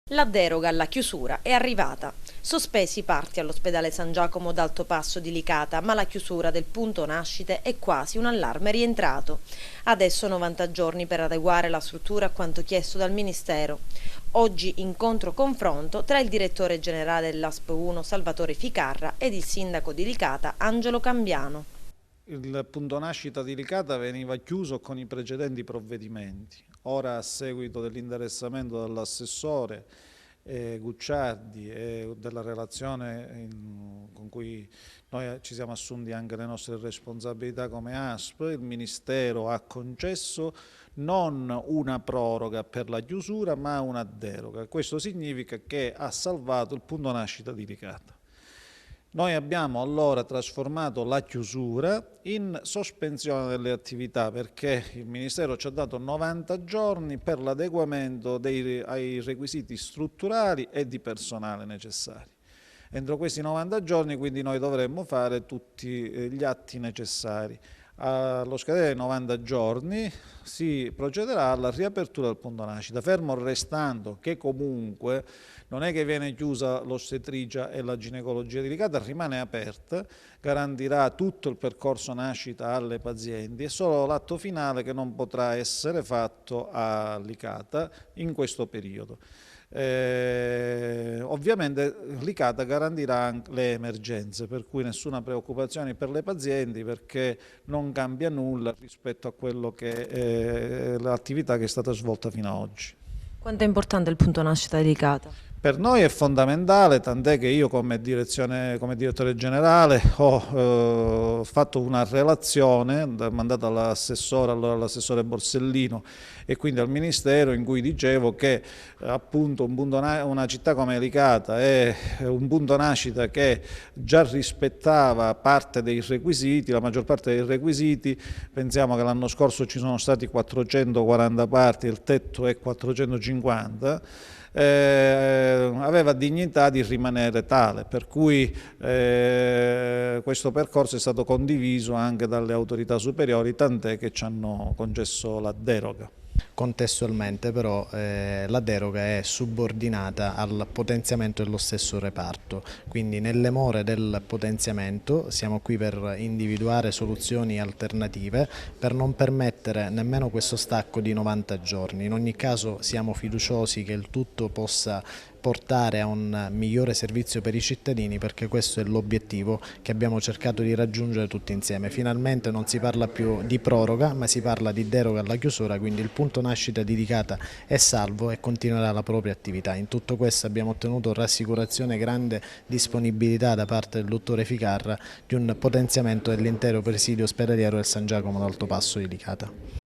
La deroga alla chiusura è arrivata. Sospesi i parti all'ospedale San Giacomo d'Altopasso di Licata, ma la chiusura del punto nascite è quasi un allarme rientrato. Adesso 90 giorni per adeguare la struttura a quanto chiesto dal Ministero. Oggi incontro-confronto tra il direttore generale dell'ASP 1 Salvatore Ficarra ed il sindaco di Licata Angelo Cambiano. Il punto nascita di Licata veniva chiuso con i precedenti provvedimenti. Ora, a seguito dell'interessamento dell'assessore Gucciardi e della relazione con cui noi ci siamo assunti anche le nostre responsabilità come ASP, il Ministero ha concesso non una proroga per la chiusura ma una deroga. Questo significa che ha salvato il punto nascita di Licata. Noi abbiamo allora trasformato la chiusura in sospensione delle attività perché il Ministero ci ha dato 90 giorni per l'adeguamento ai requisiti strutturali e di personale necessari. Entro questi 90 giorni quindi noi dovremmo fare tutti gli atti necessari. Allo scadere dei 90 giorni si procederà alla riapertura del punto nascita, fermo restando che comunque non è che viene chiusa l'ostetricia e la ginecologia di Licata, rimane aperta, garantirà tutto il percorso nascita alle pazienti, è solo l'atto finale che non potrà essere fatto a Licata in questo periodo. Ovviamente Licata garantirà anche le emergenze, per cui nessuna preoccupazione per le pazienti perché non cambia nulla rispetto a quello che è l'attività che è stata svolta fino ad oggi. Quanto è importante il punto nascita di Licata? Per noi è fondamentale, tant'è che io come direttore generale ho fatto una relazione mandata all'assessore, allora l'assessore Borsellino e quindi al Ministero in cui dicevo che appunto una città come Licata è un punto nascita che già rispettava parte dei requisiti, la maggior parte dei requisiti, pensiamo che l'anno scorso ci sono stati 440 parti, il tetto è 450, aveva dignità di rimanere tale, per cui questo percorso è stato condiviso anche dalle autorità superiori, tant'è che ci hanno concesso la deroga. Contestualmente però la deroga è subordinata al potenziamento dello stesso reparto, quindi nelle more del potenziamento siamo qui per individuare soluzioni alternative per non permettere nemmeno questo stacco di 90 giorni. In ogni caso siamo fiduciosi che il tutto possa portare a un migliore servizio per i cittadini, perché questo è l'obiettivo che abbiamo cercato di raggiungere tutti insieme. Finalmente non si parla più di proroga ma si parla di deroga alla chiusura, quindi il punto nascita di Licata è salvo e continuerà la propria attività. In tutto questo abbiamo ottenuto rassicurazione e grande disponibilità da parte del dottore Ficarra di un potenziamento dell'intero presidio ospedaliero del San Giacomo d'Altopasso di Licata.